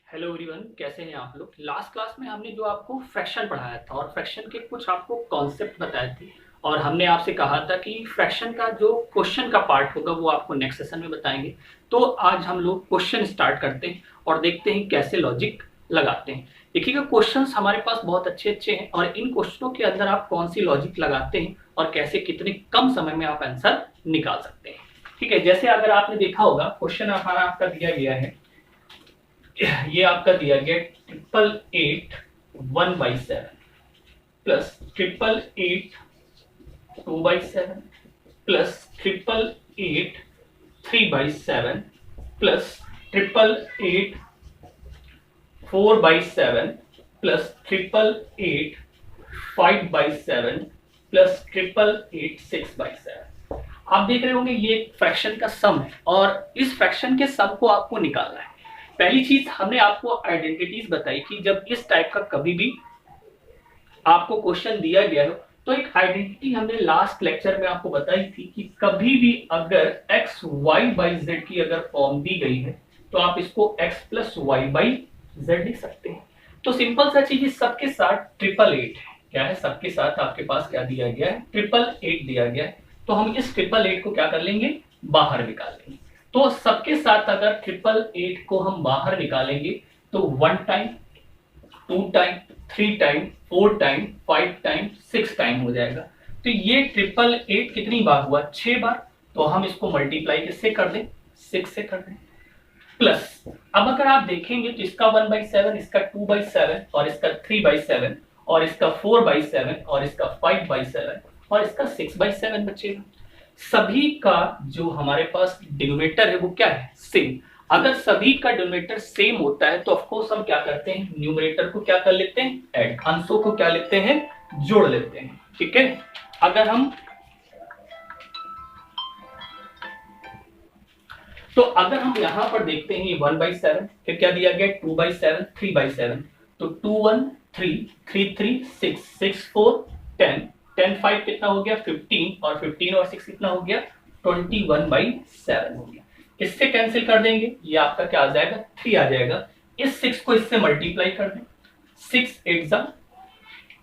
Hello everyone, कैसे हैं आप लोग। लास्ट क्लास में हमने जो आपको फ्रैक्शन पढ़ाया था और फ्रैक्शन के कुछ आपको कॉन्सेप्ट बताए थे और हमने आपसे कहा था कि फ्रैक्शन का जो क्वेश्चन का पार्ट होगा वो आपको नेक्स्ट सेशन में बताएंगे। तो आज हम लोग क्वेश्चन स्टार्ट करते हैं और देखते हैं कैसे लॉजिक लगाते हैं। देखिएगा, क्वेश्चंस हमारे पास बहुत अच्छे अच्छे हैं और इन क्वेश्चनों के अंदर आप कौन सी लॉजिक लगाते हैं और कैसे कितने कम समय में आप आंसर निकाल सकते हैं। ठीक है, जैसे अगर आपने देखा होगा क्वेश्चन हमारा आपका दिया गया है, ये आपका दिया गया 888 1/7 plus 888 2/7 plus 888 3/7 plus 888 4/7 plus 888 5/7 plus 888 6/7। आप देख रहे होंगे ये एक फ्रैक्शन का सम है और इस फ्रैक्शन के सम को आपको निकालना है। पहली चीज हमने आपको आइडेंटिटीज बताई कि जब इस टाइप का कभी भी आपको क्वेश्चन दिया गया हो तो एक आइडेंटिटी हमने लास्ट लेक्चर में आपको बताई थी कि कभी भी अगर x y by z की अगर फॉर्म दी गई है तो आप इसको x plus Y by z लिख सकते हैं। तो सिंपल सा चीज सबके साथ 888 है। क्या है, सबके साथ आपके पास क्या दिया गया है, 888 दिया गया है। तो हम इस 888 को क्या कर लेंगे, बाहर निकाल लेंगे। तो सबके साथ अगर 888 को हम बाहर निकालेंगे तो 1 time, 2 time, 3 time, 4 time, 5 time, 6 time हो जाएगा। तो ये 888 कितनी बार हुआ, 6 बार। तो हम इसको मल्टीप्लाई किससे कर दें, 6 से कर दें। प्लस अब अगर आप देखेंगे तो इसका 1/7, इसका 2/7 और इसका 3/7 और इसका 4/7 और इसका 5/7 और इसका 6/7 बचेगा। सभी का जो हमारे पास डिनोमिनेटर है वो क्या है, सेम। अगर सभी का डिनोमिनेटर सेम होता है तो ऑफ कोर्स हम क्या करते हैं, न्यूमरेटर को क्या कर लेते हैं, ऐड, अंशों को क्या लेते हैं, जोड़ लेते हैं। ठीक है, अगर हम यहां पर देखते हैं ये 1/7, फिर क्या दिया गया 2/7 3/7, तो 2 1 3 3 3 6 6 4 10 10 5 कितना हो गया 15 और 15 और 6 कितना हो गया 21/7 हो गया। इससे कैंसिल कर देंगे, ये आपका क्या आ जाएगा 3 आ जाएगा। इस 6 को इससे मल्टीप्लाई कर दें, 6 8 जा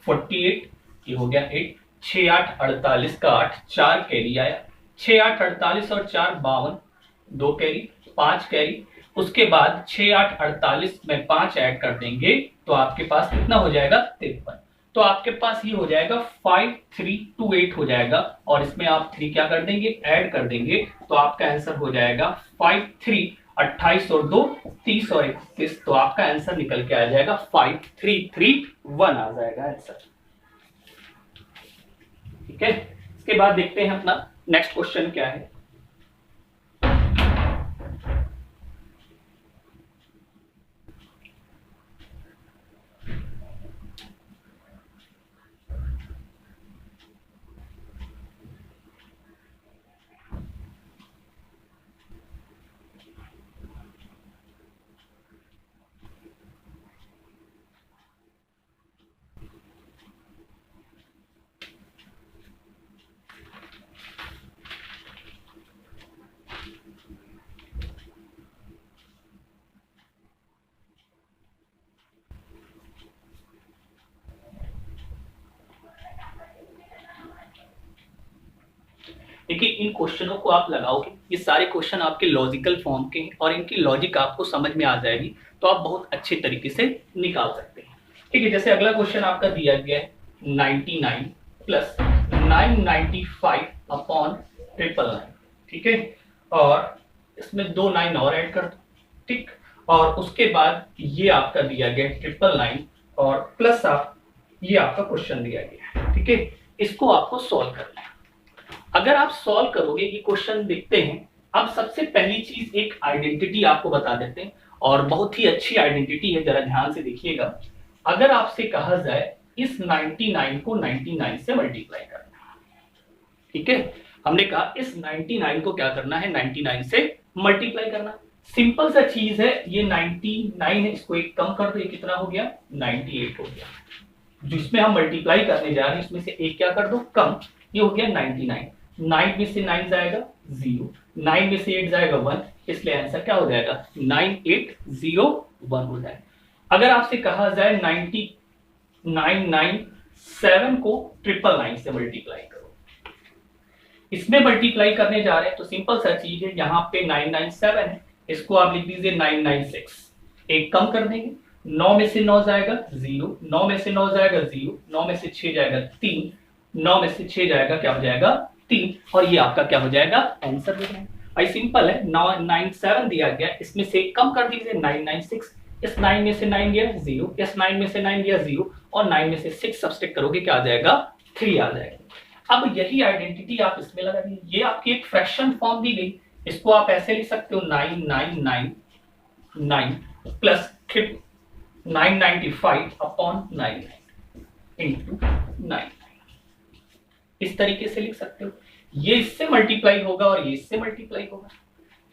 48, ये हो गया 8, 6 8 48 का 8, 4 कैरी आया, 6 8 48 और 4 52, 2 कैरी 5 कैरी। उसके बाद 6 8 48 में 5 ऐड कर देंगे तो आपके पास कितना हो जाएगा 53। तो आपके पास ये हो जाएगा 5328 हो जाएगा और इसमें आप 3 क्या कर देंगे, ऐड कर देंगे तो आपका आंसर हो जाएगा 53 28 और 2 30 और 31। तो आपका आंसर निकल के आ जाएगा 5331 आ जाएगा आंसर। ठीक है, इसके बाद देखते हैं अपना नेक्स्ट क्वेश्चन क्या है। देखिए, इन क्वेश्चनों को आप लगाओगे, ये सारे क्वेश्चन आपके लॉजिकल फॉर्म के हैं और इनकी लॉजिक आपको समझ में आ जाएगी तो आप बहुत अच्छे तरीके से निकाल सकते हैं। ठीक है, जैसे अगला क्वेश्चन आपका दिया गया है 99 प्लस 995 अपॉन 999। ठीक है, और इसमें 2 9 और ऐड कर दो। ठीक, और उसके बाद ये आपका दिया गया 999 और प्लस आप ये आपका क्वेश्चन दिया गया है। ठीक है, इसको आपको सॉल्व करना है। अगर आप सॉल्व करोगे, ये क्वेश्चन देखते हैं। अब सबसे पहली चीज एक आइडेंटिटी आपको बता देते हैं और बहुत ही अच्छी आइडेंटिटी है, जरा ध्यान से देखिएगा। अगर आपसे कहा जाए इस 99 को 99 से मल्टीप्लाई करना, ठीक है, हमने कहा इस 99 को क्या करना है, 99 से मल्टीप्लाई करना। सिंपल सा चीज है, ये 99 है, इसको एक कम कर दो, ये कितना हो गया 98 हो गया। जिसमें हम मल्टीप्लाई करने जा रहे हैं इसमें से एक क्या कर दो, कम, ये हो गया 99। 9 में से 9 जाएगा 0, 9 में से 8 जाएगा 1, इसलिए आंसर क्या हो जाएगा 9801 हो जाएगा। अगर आपसे कहा जाए 997 को 999 से मल्टीप्लाई करो, इसमें मल्टीप्लाई करने जा रहे हैं तो सिंपल सा चीज है, यहाँ पे 997 है, इसको आप लिख दीजिए 996, एक कम कर देंगे, 9 में से 9 जाएगा 0, 9 में से 9 जाएगा 0, 9 में से 6 जाएगा 3, 9 में से 6 जाएगा क्या हो जाएगा 3, और ये आपका क्या हो जाएगा आंसर हो जाएगा। भाई सिंपल है, 997 दिया गया, इसमें से कम कर दीजिए 996, इस 9 में से 9 गया 0, इस 9 में से 9 गया 0, और 9 में से 6 सब्सट्रैक्ट करोगे क्या आ जाएगा 3 आ जाएगा। अब यही आइडेंटिटी आप इसमें लगा दीजिए, ये आपकी एक फ्रैक्शन फॉर्म दी गई, इसको आप ऐसे लिख सकते हो 9999 प्लस 995 अपॉन 99 इंटू 9, इस तरीके से लिख सकते हो। ये इससे मल्टीप्लाई होगा और ये इससे मल्टीप्लाई होगा।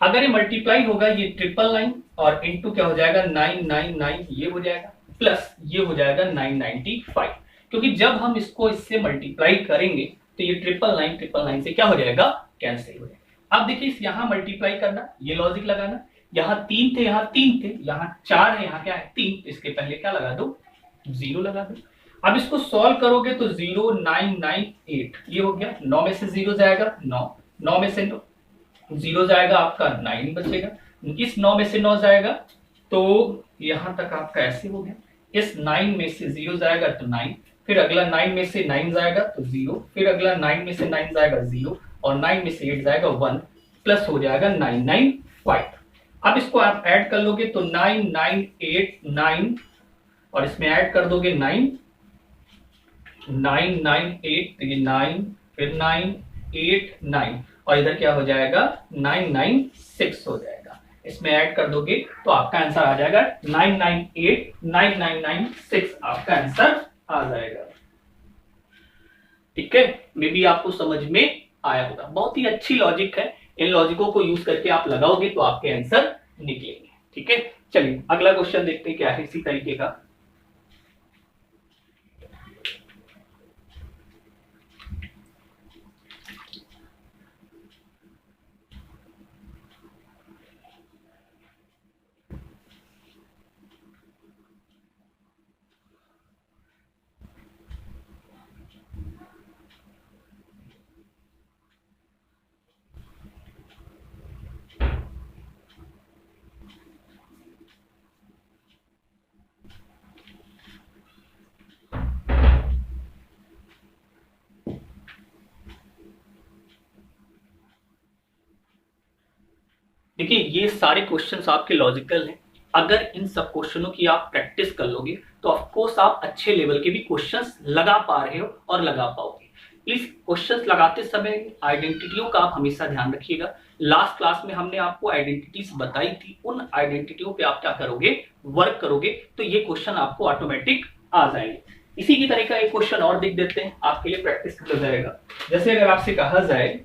अगर ये मल्टीप्लाई होगा ये 999 और इंटू क्या हो जाएगा 999 ये हो जाएगा, प्लस ये हो जाएगा 995, क्योंकि जब हम इसको इससे मल्टीप्लाई करेंगे तो ये 999 से क्या हो जाएगा कैंसिल हो जाएगा। अब देखिए यहाँ मल्टीप्लाई करना, ये लॉजिक लगाना, यहाँ 3 थे, यहाँ 3 थे, यहाँ 4 है, यहाँ क्या है 3, इसके पहले क्या लगा दो 0 लगा दो। अब इसको सॉल्व करोगे तो 0998 ये हो गया, 9 में से 0 जाएगा 9, 9 में से 0 जाएगा आपका 9 बचेगा, इस 9 में से 9 जाएगा तो यहां तक आपका ऐसे हो गया, इस 9 में से 0 जाएगा तो 9, फिर अगला 9 में से 9 जाएगा तो 0, फिर अगला 9 में से 9 जाएगा 0, और 9 में से 8 जाएगा 1, प्लस हो जाएगा 995। अब इसको आप ऐड कर लोगे तो 9989 और इसमें ऐड कर दोगे 9, 998 तो ये 9, फिर 989 और इधर क्या हो जाएगा 996 हो जाएगा, इसमें ऐड कर दोगे तो आपका आंसर आ जाएगा 9989996 आपका आंसर आ जाएगा। ठीक है, मे बी आपको समझ में आया होगा। बहुत ही अच्छी लॉजिक है, इन लॉजिकों को यूज करके आप लगाओगे तो आपके आंसर निकलेंगे। ठीक है, चलिए अगला क्वेश्चन देखते हैं क्या है इसी तरीके का। देखिए ये सारे क्वेश्चंस आपके लॉजिकल हैं, अगर इन सब क्वेश्चनों की आप प्रैक्टिस कर लोगे तो ऑफ कोर्स आप अच्छे लेवल के भी क्वेश्चंस लगा पा रहे हो और लगा पाओगे। इस क्वेश्चंस लगाते समय आइडेंटिटियों का आप हमेशा ध्यान रखिएगा। लास्ट क्लास में हमने आपको आइडेंटिटीज बताई थी, उन आइडेंटिटियों पे आप क्या करोगे वर्क करोगे तो ये क्वेश्चन आपको ऑटोमेटिक आ जाएंगे। इसी की तरह का एक क्वेश्चन और देख देते हैं, आपके लिए प्रैक्टिस हो जाएगा। जैसे अगर आपसे कहा जाए,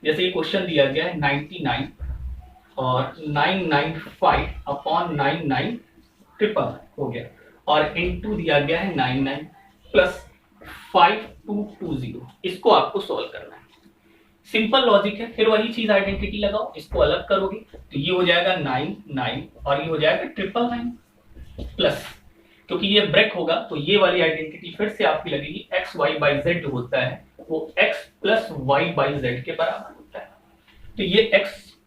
जैसे ये क्वेश्चन दिया गया है 99 और 995 अपॉन 99 ट्रिपल हो गया, और इनटू दिया गया है 99 प्लस 5220, इसको आपको सॉल्व करना है। सिंपल लॉजिक है, फिर वही चीज आइडेंटिटी लगाओ, इसको अलग करोगे तो ये हो जाएगा 99 और ये हो जाएगा 999 प्लस, क्योंकि ये ब्रेक होगा तो ये वाली आइडेंटिटी फिर से आपकी लगेगी, एक्स वाई बाई जेड होता है वो x plus Y by Z के बराबर होता है। तो ये x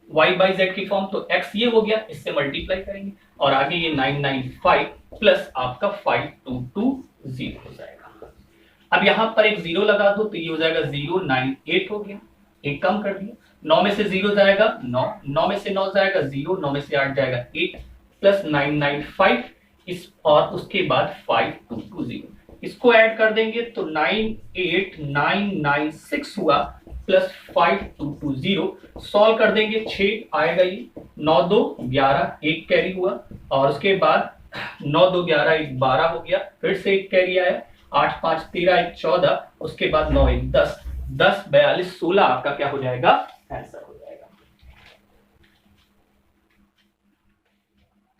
y बाई जेड की फॉर्म, तो x ये हो गया, इससे मल्टीप्लाई करेंगे और आगे ये 995 प्लस आपका 5220 हो जाएगा। अब यहाँ पर एक 0 लगा दो तो ये हो जाएगा 098 हो गया, एक कम कर दिया, 9 में से 0 जाएगा 9, 9 में से 9 जाएगा 0, 9 में से 8 जाएगा 8 प्लस 995 इस और उसके बाद 5220, इसको ऐड कर देंगे तो 98996 हुआ प्लस 5220, सॉल्व कर देंगे 6 आएगा, ये 9 2 11 एक कैरी हुआ और उसके बाद 9 2 11 1 12 हो गया, फिर से एक कैरी आया, 8 5 13 1 14, उसके बाद 9 1 10 10 42 16 आपका क्या हो जाएगा आंसर हो जाएगा।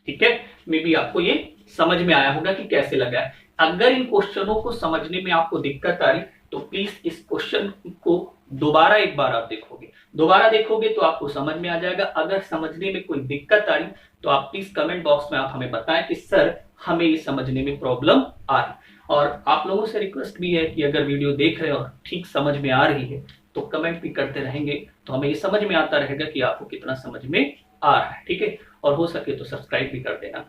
ठीक है, मे बी आपको ये समझ में आया होगा कि कैसे लगा है। अगर इन क्वेश्चनों को समझने में आपको दिक्कत आ रही तो प्लीज इस क्वेश्चन को दोबारा एक बार आप देखोगे तो आपको समझ में आ जाएगा। अगर समझने में कोई दिक्कत आ रही तो आप प्लीज कमेंट बॉक्स में आप हमें बताएं कि सर हमें ये समझने में प्रॉब्लम आ रही। और आप लोगों से रिक्वेस्ट भी है कि अगर वीडियो देख रहे हो और ठीक समझ में आ रही है तो कमेंट भी करते रहेंगे, तो हमें ये समझ में आता रहेगा कि आपको कितना समझ में आ रहा है। ठीक है, और हो सके तो सब्सक्राइब भी कर देना।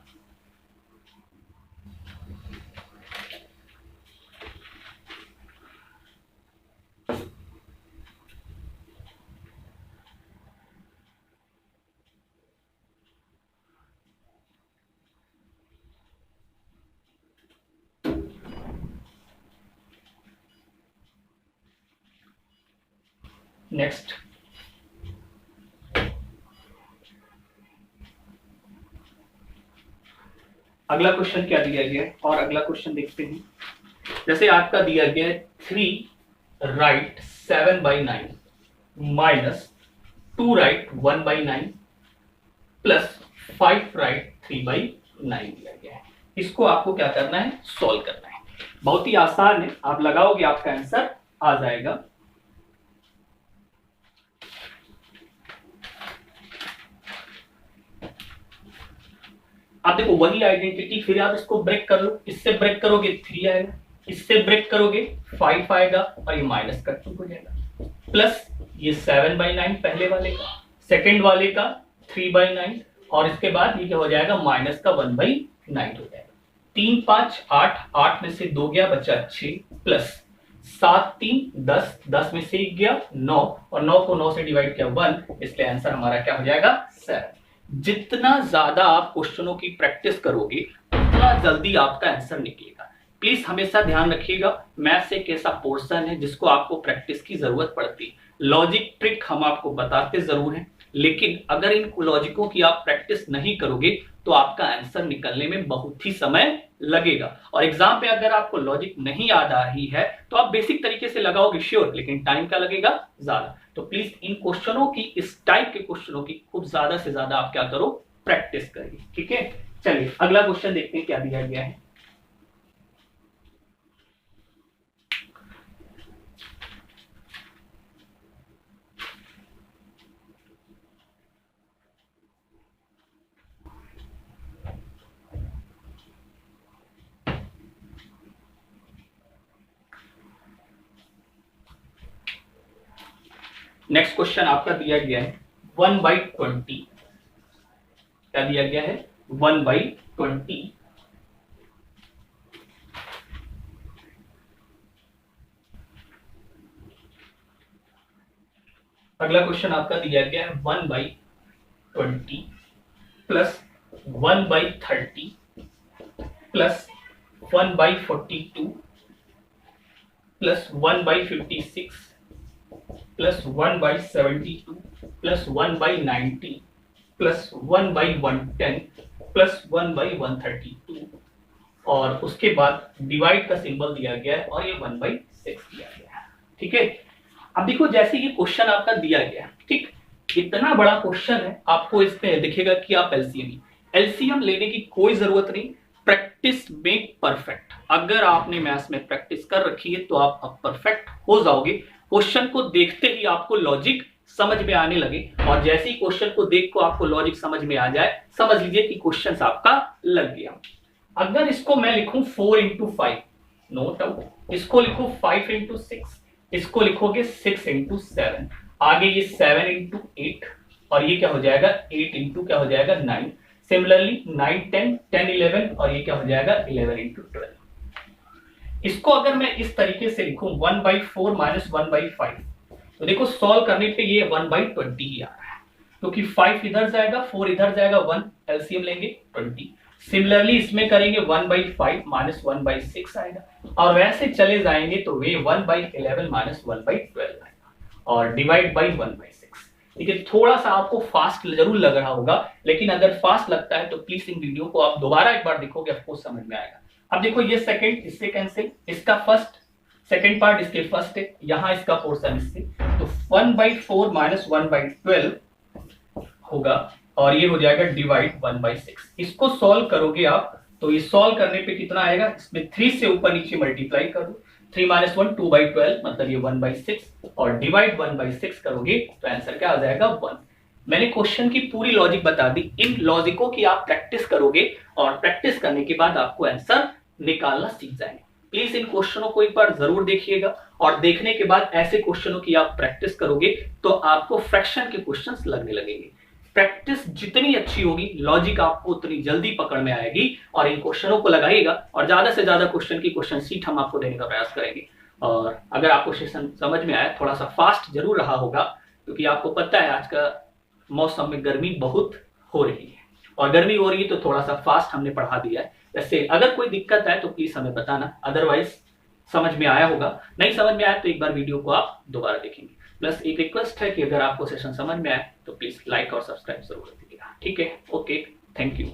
नेक्स्ट अगला क्वेश्चन क्या दिया गया है, और अगला क्वेश्चन देखते हैं। जैसे आपका दिया गया है 3 right 7/9 minus 2 right 1/9 plus 5 right 3/9 दिया गया है। इसको आपको क्या करना है, सॉल्व करना है। बहुत ही आसान है, आप लगाओगे आपका आंसर आ जाएगा। आप देखो वही आइडेंटिटी, फिर आप इसको ब्रेक कर लो। इससे ब्रेक करोगे 3 आएगा, इससे ब्रेक करोगे 5 आएगा और ये माइनस का 2 हो जाएगा, प्लस ये 7/9 पहले वाले का, सेकंड वाले का 3/9 और इसके बाद ये क्या हो जाएगा, माइनस का 1/9 हो जाएगा। 3 5 8, 8 में से 2 गया बचा 6 प्लस 7 3 10, 10 में से 1 गया 9 और 9 को 9 से डिवाइड किया 1, इसलिए आंसर हमारा क्या हो जाएगा 7। जितना ज्यादा आप क्वेश्चनों की प्रैक्टिस करोगे उतना जल्दी आपका आंसर निकलेगा। प्लीज हमेशा ध्यान रखिएगा, मैथ्स एक ऐसा पोर्शन है जिसको आपको प्रैक्टिस की जरूरत पड़ती है। लॉजिक ट्रिक हम आपको बताते जरूर हैं, लेकिन अगर इन लॉजिकों की आप प्रैक्टिस नहीं करोगे तो आपका आंसर निकलने में बहुत ही समय लगेगा। और एग्जाम पे अगर आपको लॉजिक नहीं याद आ रही है तो आप बेसिक तरीके से लगाओगे श्योर, लेकिन टाइम क्या लगेगा, ज्यादा। तो प्लीज इन क्वेश्चनों की, इस टाइप के क्वेश्चनों की खूब ज्यादा से ज्यादा आप क्या करो, प्रैक्टिस करिए। ठीक है, चलिए अगला क्वेश्चन देखते हैं क्या दिया गया है। नेक्स्ट क्वेश्चन आपका दिया गया है 1/20। क्या दिया गया है, 1/20। अगला क्वेश्चन आपका दिया गया है 1/20 plus 1/30 plus 1/42 plus 1/56 plus 1/72 plus 1/90 plus 1/110 plus 1/132 और उसके बाद डिवाइड का सिंबल दिया गया है और ये 1/6 दिया गया है। ठीक है, अब देखो जैसे ये क्वेश्चन आपका दिया गया है, ठीक, इतना बड़ा क्वेश्चन है, आपको इसमें दिखेगा कि आप एलसीएम लेने की कोई जरूरत नहीं। Practice make perfect. अगर आपने मैथ्स में प्रैक्टिस कर रखी है तो आप अब परफेक्ट हो जाओगे। क्वेश्चन को देखते ही आपको लॉजिक समझ में आने लगे और जैसे ही क्वेश्चन को देख को आपको लॉजिक समझ में आ जाए, समझ लीजिए कि क्वेश्चन आपका लग गया। अगर इसको मैं लिखूं 4 into 5, नो डाउट, इसको लिखूं 5 into 6, इसको लिखोगे 6 into 7, आगे ये 7 into 8 और ये क्या हो जाएगा 8 into क्या हो जाएगा 9, सिमिलरली 9 10 10 11 और ये क्या हो जाएगा 11 into 12। इसको अगर मैं इस तरीके से लिखूं 1/4 माइनस 1/5, तो देखो सॉल्व करने पे ये 1/20 ही आ रहा है, क्योंकि 5 इधर जाएगा 4 इधर जाएगा 1, एलसीएम लेंगे 20। सिमिलरली इसमें करेंगे 1/5 माइनस 1/6 आएगा और वैसे चले जाएंगे तो वे 1/11 माइनस 1/12 आएगा और डिवाइड बाई 1/6। ठीक है, थोड़ा सा आपको फास्ट जरूर लग रहा होगा, लेकिन अगर फास्ट लगता है तो प्लीज इन वीडियो को आप दोबारा एक बार देखोगे, आपको समझ में आएगा। अब देखो ये सेकंड इससे कैंसिल, इसका फर्स्ट, सेकंड पार्ट इसके फर्स्ट है, यहां इसका पोर्शन इससे, तो 1/4 माइनस 1/12 होगा और ये हो जाएगा डिवाइड 1/6। इसको सॉल्व करोगे आप तो ये सॉल्व करने पे कितना आएगा, इसमें 3 से ऊपर नीचे मल्टीप्लाई कर दो, 3 - 1 2/12 मतलब ये 1/6 और डिवाइड 1/6 करोगे तो आंसर क्या आ जाएगा 1। मैंने क्वेश्चन की पूरी लॉजिक बता दी। इन लॉजिकों की आप प्रैक्टिस करोगे और प्रैक्टिस करने के बाद आपको आंसर निकालना सीख जाएंगे। प्लीज इन क्वेश्चनों को एक बार जरूर देखिएगा और देखने के बाद ऐसे क्वेश्चनों की आप प्रैक्टिस करोगे तो आपको फ्रैक्शन के क्वेश्चंस लगने लगेंगे। प्रैक्टिस जितनी अच्छी होगी लॉजिक आपको उतनी जल्दी पकड़ में आएगी और इन क्वेश्चनों को लगाइएगा और ज्यादा से ज्यादा क्वेश्चन की क्वेश्चन सीट हम आपको देने का प्रयास करेंगे। और अगर आपको सेशन समझ में आया, थोड़ा सा फास्ट जरूर रहा होगा क्योंकि आपको पता है आज का मौसम में गर्मी बहुत हो रही है और गर्मी हो रही है तो थोड़ा सा फास्ट हमने पढ़ा दिया है। जैसे अगर कोई दिक्कत है तो प्लीज हमें बताना, अदरवाइज समझ में आया होगा। नहीं समझ में आया तो एक बार वीडियो को आप दोबारा देखेंगे। प्लस एक रिक्वेस्ट है कि अगर आपको सेशन समझ में आए तो प्लीज लाइक और सब्सक्राइब जरूर कीजिएगा। ठीक है, ओके, थैंक यू।